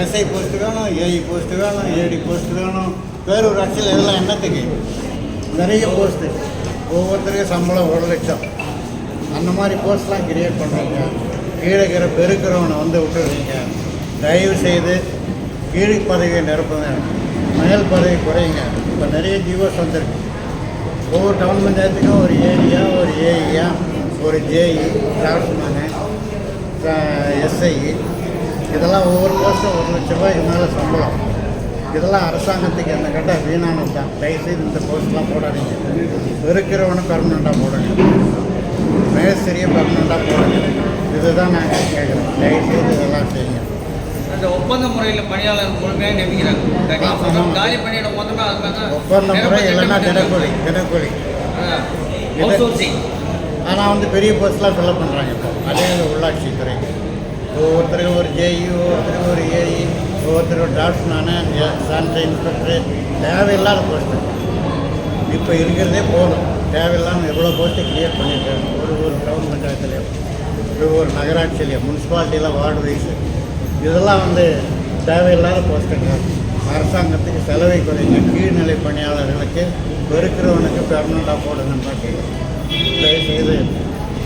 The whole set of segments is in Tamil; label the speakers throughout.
Speaker 1: எஸ்ஐ போஸ்ட்டு வேணும், ஏஇ போஸ்ட்டு வேணும், ஏடி போஸ்ட்டு வேணும். பேரூராட்சியில் இதெல்லாம் என்னத்துக்கு? நிறைய போஸ்ட்டு, ஒவ்வொருத்தருக்கும் சம்பளம் 1 லட்சம். அந்த மாதிரி போஸ்ட்லாம் கிரியேட் பண்ணுறீங்க. கீழே இருக்கிற பெருக்கிறவனை விட்டுடுறீங்க. தயவு செய்து கீழ் பதவியை நிரப்புங்க, மேல் பதவி குறையுங்க. இப்போ நிறைய ஜிஓஸ் வந்துருக்கு. ஒவ்வொரு டவுன் பஞ்சாயத்துக்கும் ஒரு ஏரியா, ஒரு ஏஇயா, ஒரு ஜேஇ, டிராஃப்ட்மேனு, எஸ்ஐ, இதெல்லாம் ஒவ்வொரு போஸ்ட்டும் 1 லட்ச ரூபாய்க்கு மேலே சம்பளம். இதெல்லாம் அரசாங்கத்துக்கு என்ன கேட்டால் வீணானது தான். தயவுசெய்து இந்த போஸ்ட்லாம் போடாதீங்க. இருக்கிறவனை பர்மனெண்ட்டாக போடுங்க, மேஸ்திரியை பர்மனெண்ட்டாக போடுங்க. இதுதான் நாங்கள் கேட்குறோம். தயவுசெய்து இதெல்லாம் செய்யுங்க.
Speaker 2: அந்த ஒப்பந்த முறையில் பணியாளர் முழுமையாக நியமிக்கிறாங்க. காலி பணியிடம் மொத்தமாக
Speaker 1: ஒப்பந்த முறை இல்லைன்னா தினக்கூலி ஆனால் பெரிய போஸ்ட்லாம் ஃபில்அப் பண்ணுறாங்க. இப்போ அதே உள்ளாட்சித்துறை ஒவ்வொருத்தருக்கும் ஒரு ஜேஇ, ஒவ்வொருத்தருக்கும் ஒரு ஏஇ, ஒவ்வொருத்தருக்கும் டிராஃப்ட்மேனு, சானிட்டரி இன்ஸ்பெக்டரு, தேவையில்லாத போஸ்ட்டு. இப்போ இருக்கிறதே போதும். தேவையில்லாமல் எவ்வளோ போஸ்ட்டு கிரியேட் பண்ணியிருக்காங்க. ஒரு டவுன் பஞ்சாயத்துலேயும், ஒவ்வொரு நகராட்சியிலையும், முனிசிபாலிட்டியில் வார்டு வைஸு. இதெல்லாம் தேவையில்லாத போஸ்ட்டுங்க. அரசாங்கத்துக்கு செலவை குறைங்க. கீழ்நிலை பணியாளர்களுக்கு பெருக்கிறவனுக்கு பெர்மனெண்ட்டாக போடுங்கன்னு தான் கேட்குறோம். தயவுசெய்து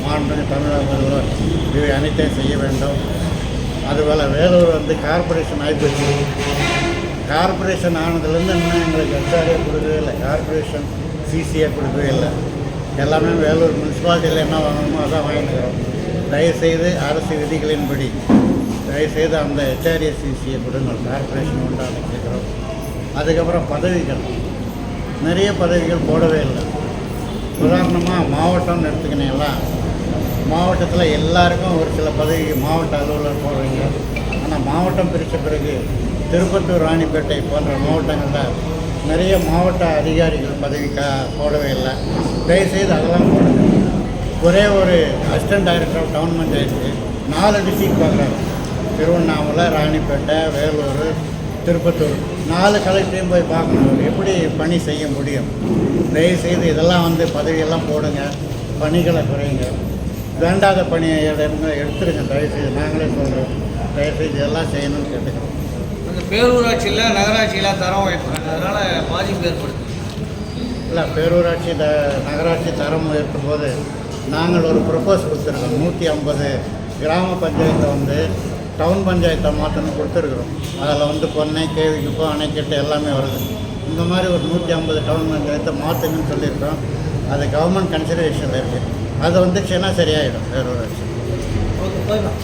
Speaker 1: மாண்புமிகு தமிழக முதல்வர் இவை அனைத்தையும் செய்ய வேண்டும். அதுபோல் வேலூர் கார்பரேஷன் ஆகிப்போச்சு. கார்பரேஷன் ஆனதுலேருந்து இன்னும் எங்களுக்கு எஸ்ஆர்ஏ கொடுக்கவே இல்லை, கார்பரேஷன் சிசிஏ கொடுக்கவே இல்லை. எல்லாமே வேலூர் முனிசிபாலிட்டியில் என்ன வாங்கணுமோ அதான் வாங்கிக்கிறோம். தயவுசெய்து அரசு விதிகளின்படி தயவுசெய்து அந்த ஹெச்ஆர்ஏ சிசிஏ கொடுங்க. கார்பரேஷன் உண்டான கேட்குறோம். அதுக்கப்புறம் பதவிகள், நிறைய பதவிகள் போடவே இல்லை. உதாரணமாக மாவட்டம்னு எடுத்துக்கினீங்களா, மாவட்டத்தில் எல்லாருக்கும் ஒரு சில பதவிக்கு மாவட்ட அலுவலர் போடுறீங்க. ஆனால் மாவட்டம் பிரித்த பிறகு திருப்பத்தூர், ராணிப்பேட்டை போன்ற மாவட்டங்களில் நிறைய மாவட்ட அதிகாரிகள் பதவி போடவே இல்லை. தயவுசெய்து அதெல்லாம் போடுங்க. ஒரே ஒரு assistant director of town panchayat 4 district பார்க்குறாரு. திருவண்ணாமலை, ராணிப்பேட்டை, வேலூர், திருப்பத்தூர் 4 கலெக்டரையும் போய் பார்க்கணும். எப்படி பணி செய்ய முடியும்? தயவுசெய்து இதெல்லாம் பதவியெல்லாம் போடுங்க, பணிகளை குறையுங்க. வேண்டாத பணியை எடுத்துருங்க. தயவுசெய்து நாங்களே சொல்கிறோம். தயவுசெய்து இதெல்லாம் செய்யணும்னு கேட்டுக்கிறோம்.
Speaker 2: அந்த பேரூராட்சியில் நகராட்சியில் தரம் உயர்த்துறாங்க, அதனால் பாதிப்பு ஏற்படுது.
Speaker 1: இல்லை, பேரூராட்சி நகராட்சி தரம் உயர்த்தும் போது நாங்கள் ஒரு ப்ரொப்போஸ் கொடுத்துருக்கோம். 150 கிராம பஞ்சாயத்தை டவுன் பஞ்சாயத்தை மாற்றணும் கொடுத்துருக்குறோம். அதில் பொன்னை, கேவிக்குப்பம், அணைக்கட்டு எல்லாமே வருது. இந்த மாதிரி ஒரு 150 டவுன் பஞ்சாயத்தை மாற்றணும்னு சொல்லியிருக்கோம். அது கவர்மெண்ட் கன்சிடரேஷனில் இருக்குது. அது வந்துச்சுன்னா சரியாயிடும் பேரூராட்சி.
Speaker 2: ஓகே, போய்க்கலாம்.